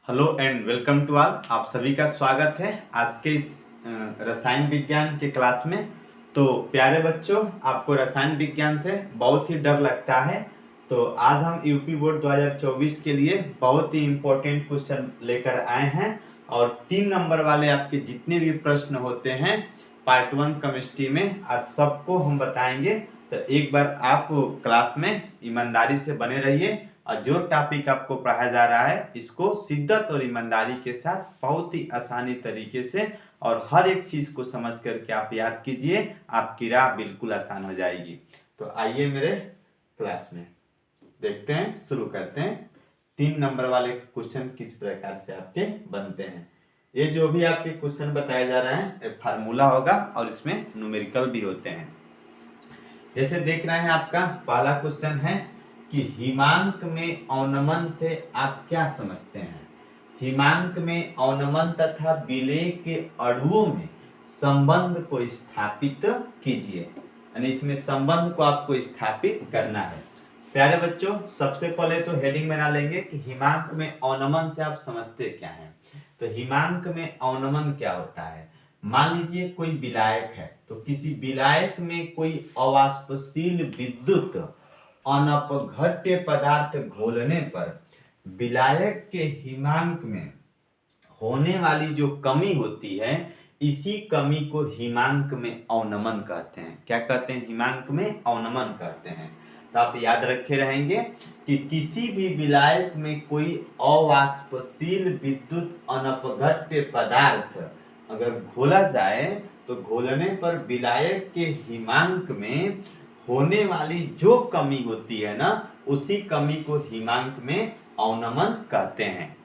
Hello and welcome to all. आप सभी का स्वागत है आज के इस रसायन विज्ञान के क्लास में। तो प्यारे बच्चों, आपको रसायन विज्ञान से बहुत ही डर लगता है, तो आज हम यूपी बोर्ड 2024 के लिए बहुत ही इम्पोर्टेंट क्वेश्चन लेकर आए हैं। और 3 नंबर वाले आपके जितने भी प्रश्न होते हैं पार्ट 1 केमिस्ट्री में, आज सबको हम बताएंगे। तो एक बार आप क्लास में ईमानदारी से बने रहिए और जो टॉपिक आपको पढ़ाया जा रहा है इसको शिद्दत और ईमानदारी के साथ बहुत ही आसानी तरीके से और हर एक चीज को समझ करके आप याद कीजिए, आपकी राह बिल्कुल आसान हो जाएगी। तो आइए मेरे क्लास में देखते हैं, शुरू करते हैं। 3 नंबर वाले क्वेश्चन किस प्रकार से आपके बनते हैं। ये जो भी आपके क्वेश्चन बताए जा रहे हैं फार्मूला होगा और इसमें न्यूमेरिकल भी होते हैं। जैसे देख रहे हैं, आपका पहला क्वेश्चन है कि हिमांक में अवनमन से आप क्या समझते हैं। हिमांक में अवनमन तथा विलेय के अणुओं में संबंध को स्थापित कीजिए, यानी इसमें संबंध को आपको स्थापित करना है। प्यारे बच्चों, सबसे पहले तो हेडिंग बना लेंगे कि हिमांक में अवनमन से आप समझते क्या हैं। तो हिमांक में अवनमन क्या होता है। मान लीजिए कोई विलायक है, तो किसी विलायक में कोई अवाष्पशील विद्युत अनपघट्य पदार्थ घोलने पर विलायक के हिमांक में होने वाली जो कमी होती है, इसी कमी को हिमांक में अवनमन कहते हैं। क्या कहते हैं? हिमांक में अवनमन कहते हैं। तो आप याद रखे रहेंगे कि किसी भी विलायक में कोई अवाष्पशील विद्युत अनपघट्य पदार्थ अगर घोला जाए तो घोलने पर विलायक के हिमांक में होने वाली जो कमी होती है ना, उसी कमी को हिमांक में अवनमन कहते हैं।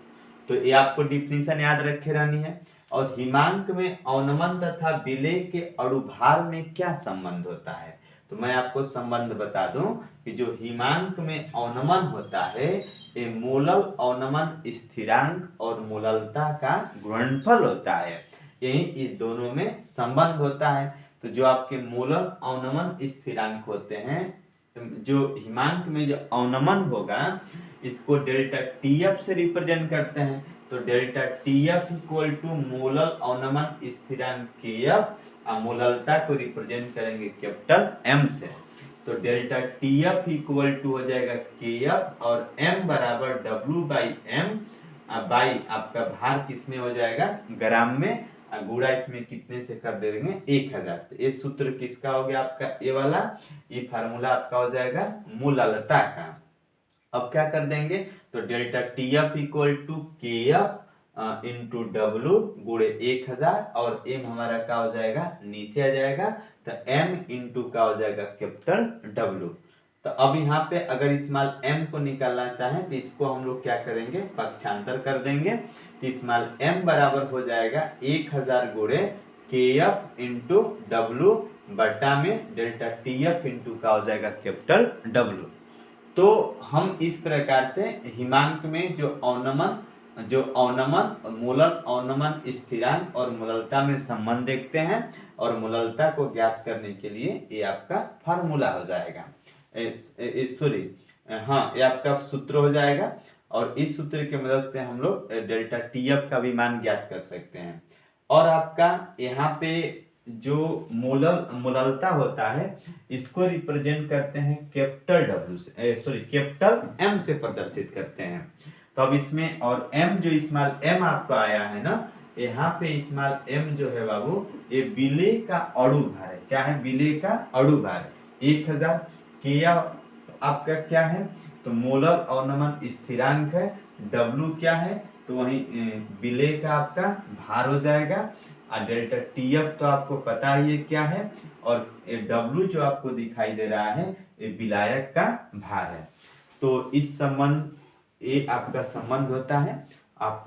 तो ये आपको डिफिनीशन याद रखे रहनी है। और हिमांक में अवनमन तथा विलेय के अणुभार में क्या संबंध होता है, तो मैं आपको संबंध बता दूं कि जो हिमांक में अवनमन होता है ये मोलल अवनमन स्थिरांक और मोललता का गुणनफल होता है। यही इस दोनों में संबंध होता है। तो जो आपके मोलल अवनमन स्थिरांक होते हैं, जो हिमांक में जो अवनमन होगा इसको डेल्टा टीएफ से रिप्रेजेंट करते हैं। तो डेल्टा टीएफ इक्वल टू मोलल अवनमन स्थिरांक केएफ, मोललता को रिप्रेजेंट करेंगे कैपिटल एम से। तो डेल्टा टीएफ इक्वल टू हो जाएगा केएफ और एम बराबर डब्ल्यू बाई एम बाई आपका भार किसमें हो जाएगा, ग्राम में। गुणा इसमें कितने से कर दे देंगे, 1000। तो ये सूत्र किसका हो गया आपका, ये वाला, ये फार्मूला आपका हो जाएगा मोललता का। अब क्या कर देंगे, तो डेल्टा टीएफ इक्वल टू के एफ इंटू डब्ल्यू गुणे 1000 और एम हमारा क्या हो जाएगा, नीचे आ जाएगा। तो एम इंटू का हो जाएगा कैपिटल डब्ल्यू। तो अब यहाँ पे अगर स्मॉल एम को निकालना चाहें तो इसको हम लोग क्या करेंगे, पक्षांतर कर देंगे। तो स्मॉल एम बराबर हो जाएगा 1000 गुणे के एफ इंटू डब्ल्यू बटा में डेल्टा टी एफ इंटू का हो जाएगा कैपिटल डब्ल्यू। तो हम इस प्रकार से हिमांक में जो अवनमन मोलल अवनमन स्थिरांक और मोललता में संबंध देखते हैं और मोललता को ज्ञात करने के लिए ये आपका फार्मूला हो जाएगा, सॉरी हाँ, ये आपका सूत्र हो जाएगा। और इस सूत्र की मदद से हम लोग डेल्टा टीएफ का भी मान ज्ञात कर सकते हैं। और आपका यहाँ पे जो मोललता होता है इसको रिप्रेजेंट करते हैं कैपिटल डब्ल्यू से, सॉरी कैपिटल एम से प्रदर्शित करते हैं। तो अब इसमें और एम जो स्मॉल एम आपका आया है ना, यहाँ पे स्मॉल एम जो है बाबू, ये विलेय का अणु भार है। क्या है, विलेय का अणु भार 1000। केया आपका क्या है, तो मोलल अवनमन स्थिरांक है। डब्ल्यू क्या है, तो वही विलेय का आपका भार हो जाएगा। और डेल्टा टीएफ तो आपको पता ही है क्या है, और डब्ल्यू जो आपको दिखाई दे रहा है ये विलायक का भार है। तो इस संबंध, ये आपका संबंध होता है। आप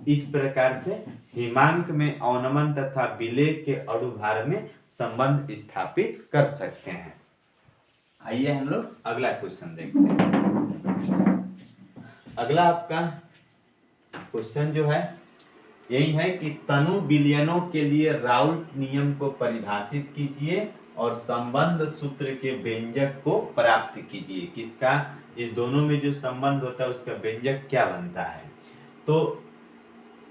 इस प्रकार से हिमांक में अवनमन तथा विलेय के अणुभार में संबंध स्थापित कर सकते हैं। आइए हम लोग अगला क्वेश्चन देखते हैं। अगला आपका क्वेश्चन जो है यही है कि तनु विलयनों के लिए राउल्ट नियम को परिभाषित कीजिए और संबंध सूत्र के व्यंजक को प्राप्त कीजिए। किसका, इस दोनों में जो संबंध होता है उसका व्यंजक क्या बनता है। तो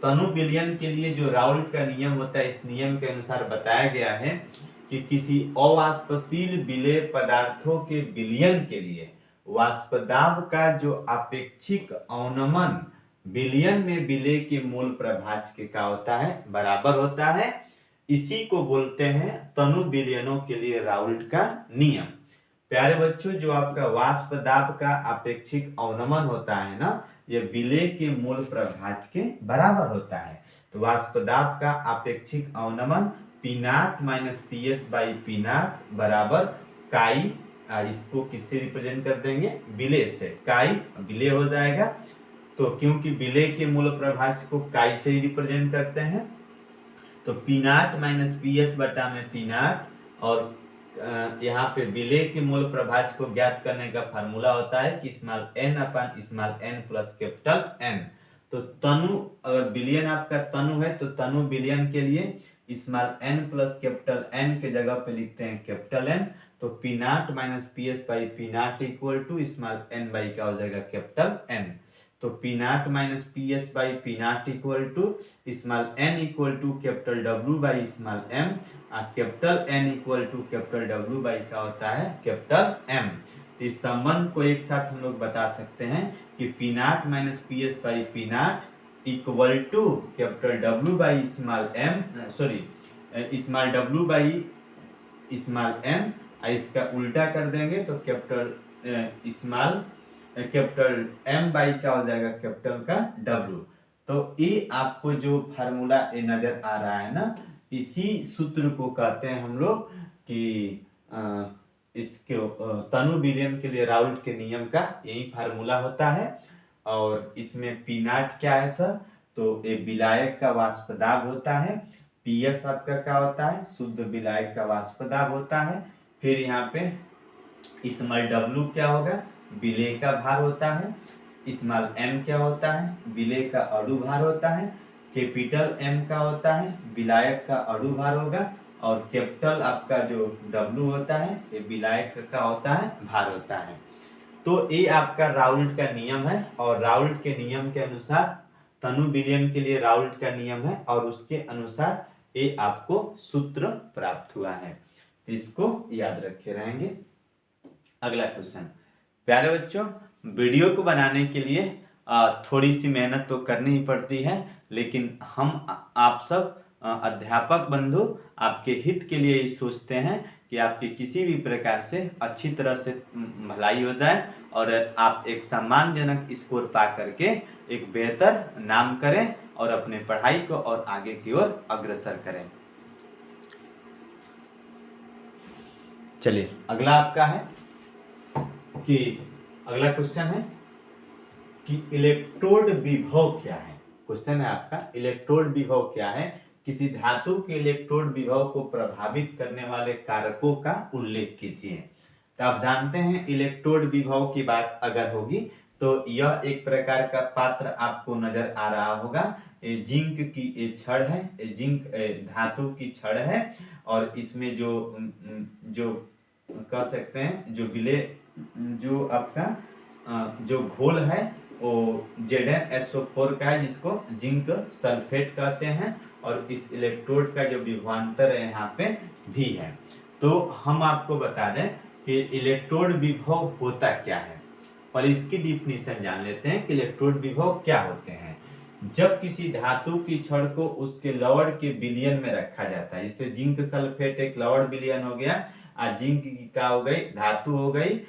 तनु विलयन के लिए जो राउल्ट का नियम होता है, इस नियम के अनुसार बताया गया है कि किसी अवाष्पशील विलेय पदार्थों के विलयन के लिए वाष्पदाब का जो अपेक्षिक अवनमन विलयन में विलेय के मूल प्रभाज के क्या होता है, बराबर होता है। इसी को बोलते हैं तनु विलयनों के लिए राउल्ट का नियम। प्यारे बच्चों, जो आपका वाष्प दाब का अपेक्षिक अवनमन होता है ना, यह विलेय के मूल प्रभाज के बराबर होता है। तो वाष्प दाब का अपेक्षिक अवनमन P0 minus PS by P0 बराबर काई, इसको किससे रिप्रेजेंट कर देंगे, विलेय से, काई विलेय हो जाएगा। तो क्योंकि विलेय के मूल प्रभाज को काई से ही रिप्रेजेंट करते हैं, तो P0 माइनस PS बटा में P0, और यहाँ पे विलेय के मूल प्रभाज को ज्ञात करने का फार्मूला होता है कि स्मॉल n अपन small n plus capital n। तो तनु, अगर विलयन आपका तनु है तो तनु विलयन के लिए small n plus capital n के जगह पे लिखते हैं कैपिटल N। तो P0 minus PS by P0 equal to small n by क्या हो जाएगा, कैपिटल N। तो P0 minus PS by P0 equal to small n equal to capital W by small m, capital N equal to capital W by क्या होता है, capital M। तो इस संबंध को एक साथ हम लोग बता सकते हैं कि P0 minus PS by P0 equal to capital W by small m, small W by small m। इसका उल्टा कर देंगे तो capital small capital M by क्या हो जाएगा, कैपिटल का W। तो ये आपको जो फार्मूला ये नजर आ रहा है ना, इसी सूत्र को कहते हैं हम लोग कि इसके तनु विलयन के लिए राउल्ट के नियम का यही फार्मूला होता है। और इसमें P0 क्या है सर, तो ये विलायक का वाष्पदाब होता है। PS आपका क्या होता है, शुद्ध विलायक का वाष्पदाब होता है। फिर यहाँ पे स्मॉल W क्या होगा, विलेय का भार होता है। स्मॉल m क्या होता है, विलेय का अणु भार होता है। कैपिटल M का होता है, विलायक का अणु भार होगा। और कैपिटल आपका जो W होता है, ये विलायक का होता है, भार होता है। तो ये आपका राउल्ट का नियम है, और राउल्ट के नियम के अनुसार तनु विलयन के लिए राउल्ट का नियम है, और उसके अनुसार ये आपको सूत्र प्राप्त हुआ है। तो इसको याद रखे रहेंगे। अगला क्वेश्चन। प्यारे बच्चों, वीडियो को बनाने के लिए थोड़ी सी मेहनत तो करनी ही पड़ती है, लेकिन हम आप सब अध्यापक बंधु आपके हित के लिए ही सोचते हैं कि आपकी किसी भी प्रकार से अच्छी तरह से भलाई हो जाए और आप एक सम्मानजनक स्कोर पा करके एक बेहतर नाम करें और अपने पढ़ाई को और आगे की ओर अग्रसर करें। चलिए, अगला आपका है कि अगला क्वेश्चन है कि इलेक्ट्रोड विभव क्या है। क्वेश्चन है आपका, इलेक्ट्रोड विभव क्या है, किसी धातु के इलेक्ट्रोड विभव को प्रभावित करने वाले कारकों का उल्लेख कीजिए। तो आप जानते हैं इलेक्ट्रोड विभव की बात अगर होगी तो यह एक प्रकार का पात्र आपको नजर आ रहा होगा। जिंक की ये छड़ है, जिंक धातु की छड़ है, और इसमें जो कह सकते हैं जो विलेय, जो आपका जो घोल है वो ZnSO4 का है, जिसको जिंक सल्फेट कहते हैं, और इस इलेक्ट्रोड का जो विभवांतर है यहाँ पे भी है। तो हम आपको बता दें कि इलेक्ट्रोड विभव होता क्या है। पर इसकी डिफिनीशन जान लेते हैं कि इलेक्ट्रोड विभव क्या होते हैं। जब किसी धातु की छड़ को उसके लवण के विलयन में रखा जाता है, इससे जिंक सल्फेट एक लवण विलयन हो गया, जिंक की क्या हो गई, धातु हो गई।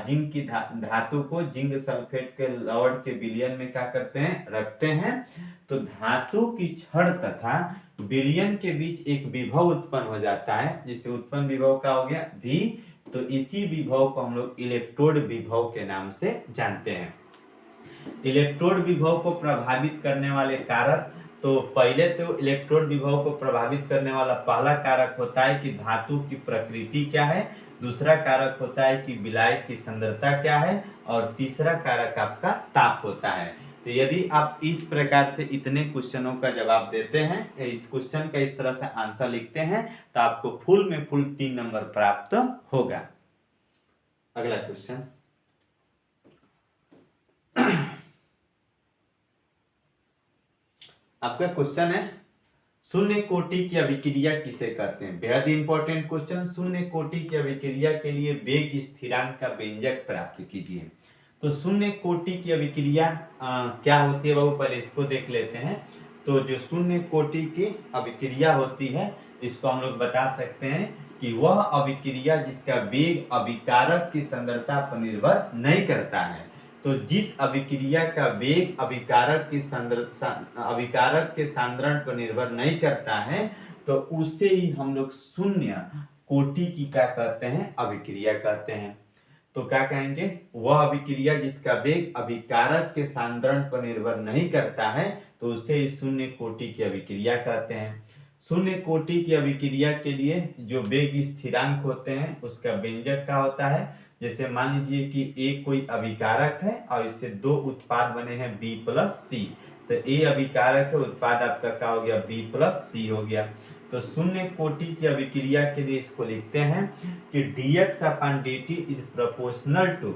जिंक की धातु को जिंक सल्फेट के लवण के विलयन में क्या करते हैं, रखते हैं। तो धातु की छड़ तथा विलयन के बीच एक विभव उत्पन्न हो जाता है, जिससे उत्पन्न विभव का हो गया V। तो इसी विभव को हम लोग इलेक्ट्रोड विभव के नाम से जानते हैं। इलेक्ट्रोड विभव को प्रभावित करने वाले कारक, तो पहले तो इलेक्ट्रोड विभव को प्रभावित करने वाला पहला कारक होता है कि धातु की प्रकृति क्या है, दूसरा कारक होता है कि विलायक की सांद्रता क्या है, और तीसरा कारक आपका ताप होता है। तो यदि आप इस प्रकार से इतने क्वेश्चनों का जवाब देते हैं, इस क्वेश्चन का इस तरह से आंसर लिखते हैं, तो आपको फुल में फुल 3 नंबर प्राप्त होगा। अगला क्वेश्चन। आपका क्वेश्चन है शून्य कोटि की अभिक्रिया किसे कहते हैं। बेहद इंपॉर्टेंट क्वेश्चन। शून्य कोटि की अभिक्रिया के लिए वेग स्थिरांक का व्यंजक प्राप्त कीजिए। तो शून्य कोटि की अभिक्रिया क्या होती है बाबू, पहले इसको देख लेते हैं। तो जो शून्य कोटि की अभिक्रिया होती है इसको हम लोग बता सकते हैं कि वह अभिक्रिया जिसका वेग अभिकारक की सांद्रता पर निर्भर नहीं करता है। तो जिस अभिक्रिया का वेग अभिकारक के सांद्रण पर निर्भर नहीं करता है तो उसे ही हम लोग शून्य कोटि की क्या कहते हैं, अभिक्रिया कहते हैं। तो क्या कहेंगे, वह अभिक्रिया जिसका वेग अभिकारक के सांद्रण पर निर्भर नहीं करता है तो उसे ही शून्य कोटि की अभिक्रिया कहते हैं। शून्य कोटि की अभिक्रिया के लिए जो वेग स्थिरांक होते हैं उसका व्यंजक क्या होता है। जैसे मान लीजिए कि ए कोई अभिकारक है और इससे दो उत्पाद बने हैं B प्लस C। तो ए अभिकारक है, उत्पाद आपका क्या हो गया, B प्लस C हो गया। तो शून्य कोटि की अभिक्रिया के लिए इसको लिखते हैं कि dx upon dt is proportional to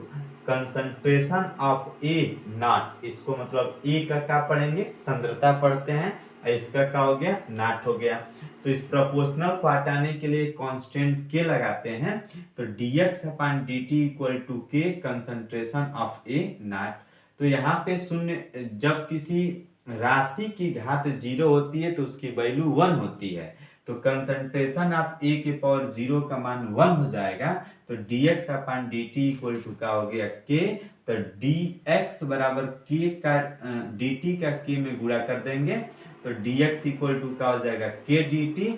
concentration of A naught. इसको मतलब ए का क्या पढ़ेंगे, सांद्रता पढ़ते हैं, इसका क्या हो गया, नॉट हो गया। तो इस प्रोपोर्शनल को हटाने के लिए कांस्टेंट के लगाते हैं। तो dx upon dt equal to k concentration of A naught. तो यहाँ पे शून्य, जब किसी राशि की घात 0 होती है तो उसकी वैल्यू 1 होती है। तो कंसंट्रेशन ऑफ ए के पावर 0 का मान 1 हो जाएगा। तो dx upon dt equal to क्या हो गया, k। तो dx बराबर k का dt का k में गुणा कर देंगे तो dx इक्वल टू क्या हो जाएगा, k dt।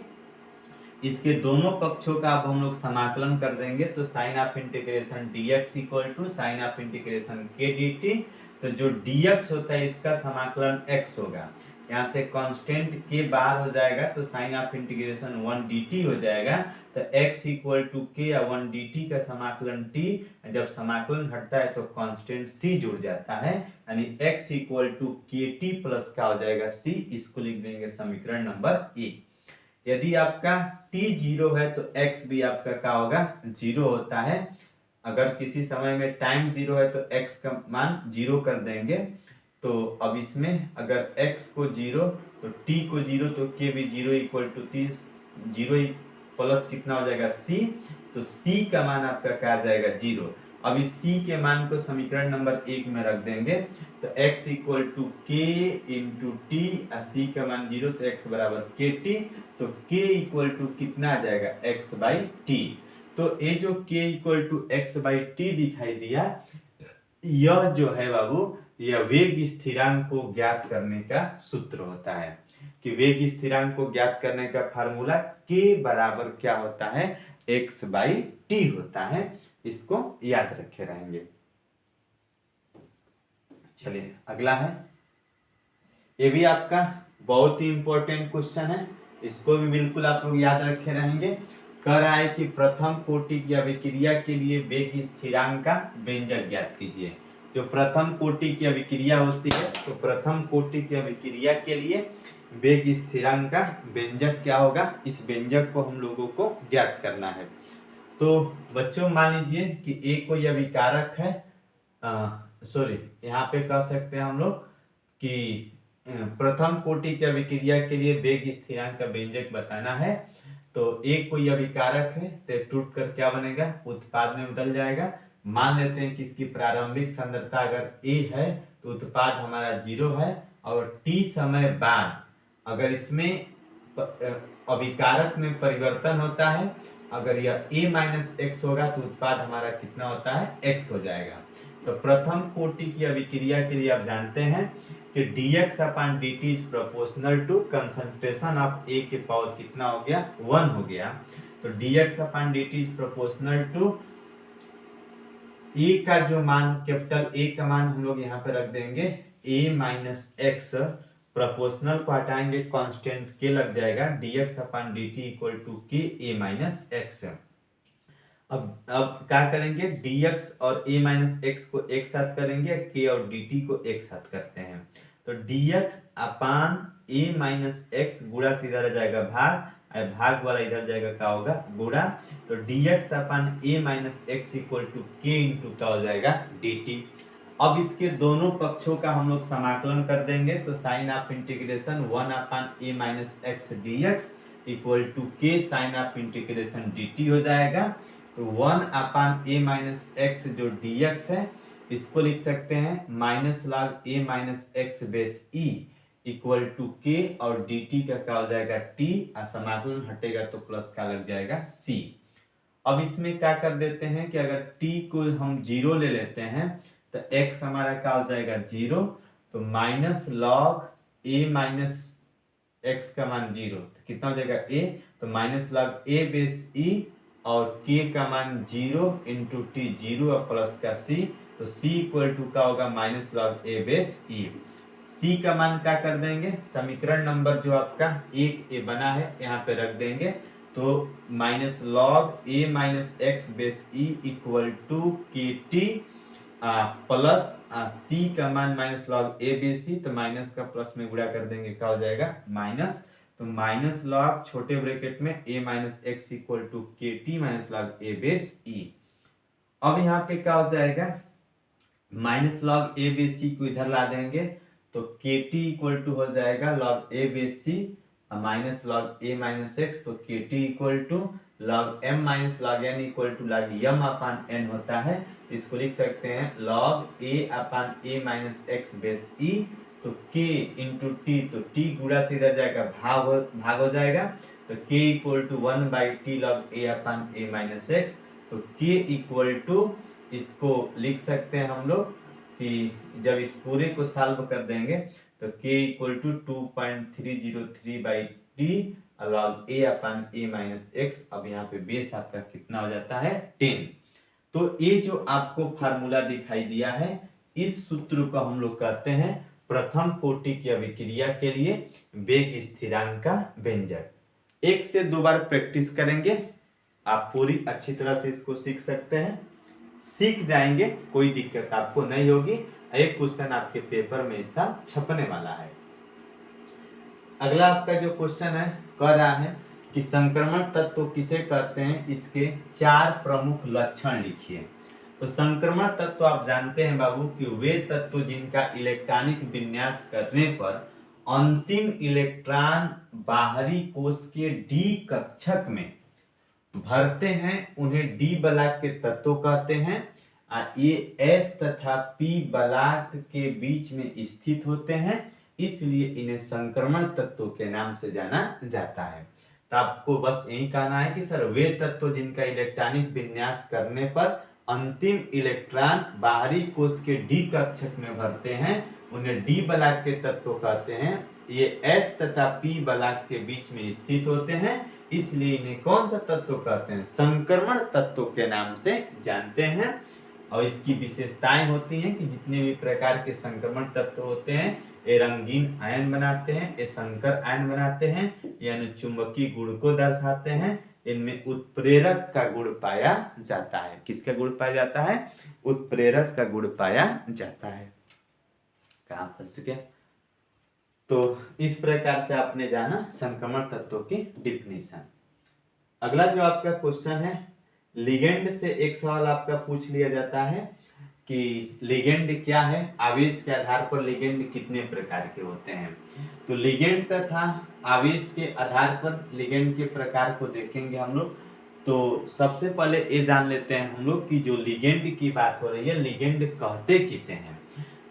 इसके दोनों पक्षों का अब हम लोग समाकलन कर देंगे तो sign of integration dx equal to sign of integration k dt। तो जो dx होता है इसका समाकलन x होगा, यहाँ से कांस्टेंट के बाहर हो जाएगा तो साइन ऑफ इंटीग्रेशन 1 dt हो जाएगा। तो x इक्वल टू के या 1 dt का समाकलन t, जब समाकलन हटता है तो कांस्टेंट c जुड़ जाता है, यानी x equal to k t plus क्या हो जाएगा, c। इसको लिख देंगे समीकरण नंबर ए। यदि आपका t 0 है तो x भी आपका क्या होगा, 0 होता है। अगर किसी समय में टाइम 0 है तो x का मान 0 कर देंगे। तो अब इसमें अगर x को 0 तो t को 0 तो k भी 0 इक्वल टू 0 प्लस कितना हो जाएगा, c। तो c का मान आपका क्या आ जाएगा, 0। अब इस c के मान को समीकरण नंबर 1 में रख देंगे तो x इक्वल टू के इंटू टी, c का मान 0 तो x बराबर के टी। तो k इक्वल टू कितना आ जाएगा, x बाई टी। तो ये जो k equal to x by t दिखाई दिया, यह जो है बाबू, यह वेग स्थिरांक को ज्ञात करने का सूत्र होता है। कि वेग स्थिरांक को ज्ञात करने का फार्मूला k बराबर क्या होता है, x बाई टी होता है। इसको याद रखे रहेंगे। चलिए अगला है, ये भी आपका बहुत ही इंपॉर्टेंट क्वेश्चन है, इसको भी बिल्कुल आप लोग याद रखे रहेंगे। कह रहा है कि प्रथम कोटि की अभिक्रिया के लिए वेग स्थिरांक का व्यंजक ज्ञात कीजिए। जो प्रथम कोटि की अभिक्रिया होती है तो प्रथम कोटि की अभिक्रिया के लिए वेग स्थिरांक का व्यंजक क्या होगा, इस व्यंजक को हम लोगों को ज्ञात करना है। तो बच्चों मान लीजिए कि ए कोई अभिकारक है, यहाँ पे कह सकते हैं हम लोग कि प्रथम कोटि की अभिक्रिया के लिए वेग स्थिरांक का व्यंजक बताना है। तो ए कोई अभिकारक है तो टूट कर क्या बनेगा, उत्पाद में बदल जाएगा। मान लेते हैं कि इसकी प्रारंभिक सांद्रता अगर ए है तो उत्पाद हमारा 0 है, और t समय बाद अगर इसमें अभिकारक में परिवर्तन होता है, अगर यह a माइनस एक्स होगा तो उत्पाद हमारा कितना होता है, x हो जाएगा। तो प्रथम कोटि की अभिक्रिया के लिए आप जानते हैं कि dx upon dt is proportional to concentration of a के पावर कितना हो गया, 1 हो गया। तो dx upon dt is proportional to a का जो मान, कैपिटल A का मान हम लोग यहाँ पे रख देंगे a माइनस एक्स, प्रोपोर्शनल को हटाएंगे कांस्टेंट के लग जाएगा, dx upon dt equal to k a minus x. अब क्या करेंगे, dx और a माइनस एक्स को एक साथ करेंगे, k और dt को एक साथ करते हैं। तो dx upon a minus x गुणा से इधर आ जाएगा भाग, भाग वाला इधर जाएगा क्या होगा, गुणा। तो dx upon a minus x equal to k into क्या हो जाएगा, dt। अब इसके दोनों पक्षों का हम लोग समाकलन कर देंगे, तो sign of integration 1/a minus x d x equal to k sign of integration dt हो जाएगा। तो 1/a माइनस एक्स जो dx है इसको लिख सकते हैं minus log a minus x base e equal to k, और dt का क्या हो जाएगा t, और समाकलन हटेगा तो प्लस का लग जाएगा c। अब इसमें क्या कर देते हैं कि अगर t को हम 0 ले लेते हैं तो x हमारा क्या हो जाएगा 0, तो minus log a minus x का मान 0, तो कितना हो जाएगा a, तो minus log a base e और k का मान 0 इंटू टी 0 और प्लस का c, तो c इक्वल टू का होगा minus log a base e। c का मान क्या कर देंगे, समीकरण नंबर जो आपका 1a बना है यहाँ पे रख देंगे, तो minus log a minus x base e equal to k t plus c का मान minus log a base e, तो माइनस का प्लस में गुणा कर देंगे क्या हो जाएगा माइनस, तो माइनस लॉग छोटे ब्रैकेट में a minus x equal to k t minus log a base e। अब यहाँ पे क्या हो जाएगा minus log a base c को इधर ला देंगे, तो के टी इक्वल टू हो जाएगा log a base c minus log a minus x, तो k t equal to log m minus log n equal to log m upon n होता है। इसको लिख सकते हैं log a upon a minus x base e, तो k into t, तो t गुणा से इधर जाएगा भाग हो जाएगा, तो k equal to 1/t log a upon a minus x, तो k इक्वल टू इसको लिख सकते हैं हम लोग कि जब इस पूरे को सॉल्व कर देंगे तो k equal to 2.303/t log a upon a minus x. अब यहाँ पे बेस आपका कितना हो जाता है 10। तो ये जो आपको फार्मूला दिखाई दिया है, इस सूत्र को हम लोग कहते हैं प्रथम कोटि की अभिक्रिया के लिए वेग स्थिरांक का व्यंजक। एक से दो बार प्रैक्टिस करेंगे, आप पूरी अच्छी तरह से इसको सीख सकते हैं, सीख जाएंगे, कोई दिक्कत आपको नहीं होगी। एक क्वेश्चन आपके पेपर में इस साल छपने वाला है। अगला आपका जो क्वेश्चन है कह रहा है कि संक्रमण तत्व किसे कहते हैं, इसके 4 प्रमुख लक्षण लिखिए। तो संक्रमण तत्व आप जानते हैं बाबू कि वे तत्व जिनका इलेक्ट्रॉनिक विन्यास करने पर अंतिम इलेक्ट्रॉन बाहरी कोश के डी कक्षक में भरते हैं, उन्हें डी ब्लॉक के तत्व कहते हैं। ये एस तथा पी ब्लॉक के बीच में स्थित होते हैं, इसलिए इन्हें संक्रमण तत्व के नाम से जाना जाता है। तो आपको बस यही कहना है कि सर वे तत्व जिनका इलेक्ट्रॉनिक विन्यास करने पर अंतिम इलेक्ट्रॉन बाहरी कोश के डी कक्षक में भरते हैं, उन्हें डी ब्लॉक के तत्व कहते हैं। ये एस तथा पी ब्लॉक के बीच में स्थित होते हैं, इसलिए इन्हें कौन सा तत्व कहते हैं, संक्रमण तत्व के नाम से जानते हैं। और इसकी विशेषताएं होती हैं कि जितने भी प्रकार के संक्रमण तत्व होते हैं ये रंगीन आयन बनाते हैं, ये संकर आयन बनाते हैं, ये अनुचुंबकीय गुण को दर्शाते हैं, इनमें उत्प्रेरक का गुण पाया जाता है। किसका गुण पाया जाता है, उत्प्रेरक का गुण पाया जाता है। कहाँ फंस गया। तो इस प्रकार से आपने जाना संक्रमण तत्वों की डिफिनेशन। अगला जो आपका क्वेश्चन है लिगेंड से एक सवाल आपका पूछ लिया जाता है कि लिगेंड क्या है, आवेश के आधार पर लिगेंड कितने प्रकार के होते हैं। तो लिगेंड तथा आवेश के आधार पर लिगेंड के प्रकार को देखेंगे हम लोग। तो सबसे पहले ये जान लेते हैं हम लोग कि जो लिगेंड की बात हो रही है, लिगेंड कहते किसे हैं।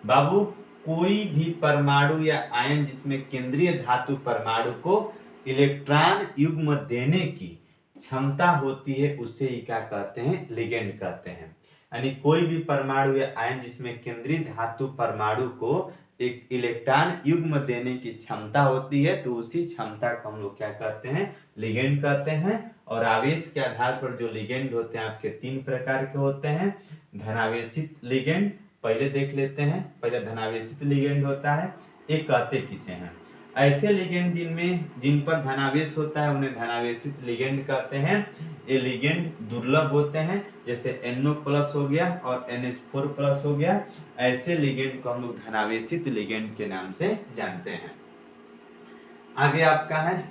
बाबू कोई भी परमाणु या आयन जिसमें केंद्रीय धातु परमाणु को इलेक्ट्रॉन युग्म देने की क्षमता होती है उसे ही क्या कहते हैं, लिगेंड कहते हैं। यानी कोई भी परमाणु या आयन जिसमें केंद्रीय धातु परमाणु को एक इलेक्ट्रॉन युग्म देने की क्षमता होती है तो उसी क्षमता को हम लोग क्या कहते हैं, लिगेंड कहते हैं। और आवेश के आधार पर जो लिगेंड होते हैं आपके 3 प्रकार के होते हैं। धनावेशित लिगेंड पहले देख लेते हैं। पहले धनावेशित लिगेंड होता है, ये कहते किसे हैं, ऐसे लिगेंड जिन पर धनावेश होता है उन्हें धनावेशित लिगेंड कहते हैं। ये लिगेंड दुर्लभ होते हैं, जैसे NO+ हो गया और NH4+ हो गया। ऐसे लिगेंड को हम लोग धनावेशित लिगेंड के नाम से जानते हैं। आगे आपका है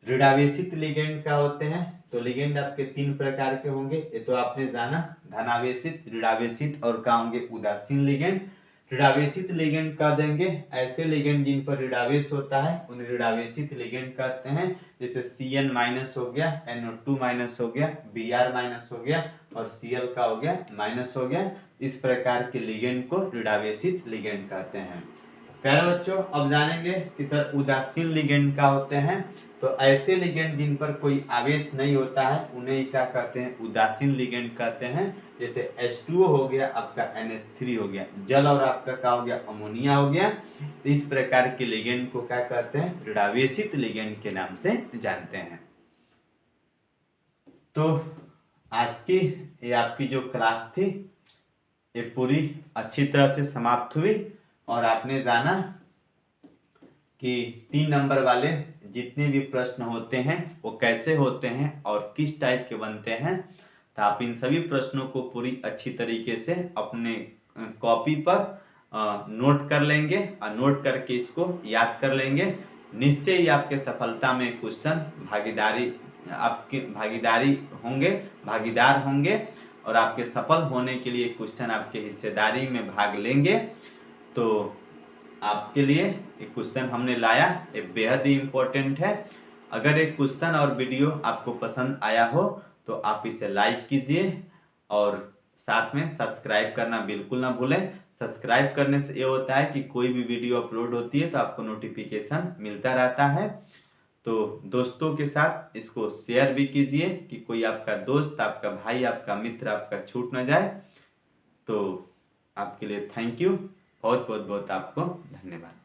ऋणावेशित लिगेंड क्या होते हैं। तो लिगेंड आपके 3 प्रकार के होंगे। ये तो आपने जाना, धनावेशित, ऋणावेशित और क्या होंगे, उदासीन लिगेंड। ऋणावेशित लिगेंड कह देंगे ऐसे लिगेंड जिन पर ऋणावेश होता है, उन्हें ऋणावेशित लिगेंड कहते हैं। जैसे Cn माइनस हो गया, NO2 माइनस हो गया, Br माइनस हो गया और Cl का हो गया माइनस हो गया। इस प्रकार के लिगेंड को ऋणावेशित लिगेंड कहते हैं। प्यारे बच्चों, अब जानेंगे कि सर उदासीन लिगेंड क्या होते हैं। तो ऐसे लिगेंड जिन पर कोई आवेश नहीं होता है उन्हें क्या कहते हैं, उदासीन लिगेंड कहते हैं। जैसे H2O हो गया, आपका NH3 हो गया, जल और आपका क्या हो गया, अमोनिया हो गया। इस प्रकार के लिगेंड को क्या कहते हैं, ऋणावेशित लिगेंड के नाम से जानते हैं। तो आज की ये आपकी जो क्लास थी ये पूरी अच्छी तरह से समाप्त हुई और आपने जाना कि 3 नंबर वाले जितने भी प्रश्न होते हैं वो कैसे होते हैं और किस टाइप के बनते हैं। तो आप इन सभी प्रश्नों को पूरी अच्छी तरीके से अपने कॉपी पर नोट कर लेंगे और नोट करके इसको याद कर लेंगे। निश्चय ही आपके सफलता में क्वेश्चन भागीदार होंगे और आपके सफल होने के लिए क्वेश्चन आपके हिस्सेदारी में भाग लेंगे। तो आपके लिए एक क्वेश्चन हमने लाया, ये बेहद ही इम्पोर्टेंट है। अगर एक क्वेश्चन और वीडियो आपको पसंद आया हो तो आप इसे लाइक कीजिए और साथ में सब्सक्राइब करना बिल्कुल ना भूलें। सब्सक्राइब करने से ये होता है कि कोई भी वीडियो अपलोड होती है तो आपको नोटिफिकेशन मिलता रहता है। तो दोस्तों के साथ इसको शेयर भी कीजिए कि कोई आपका दोस्त, आपका भाई, आपका मित्र आपका छूट ना जाए। तो आपके लिए थैंक यू, बहुत बहुत बहुत आपको धन्यवाद।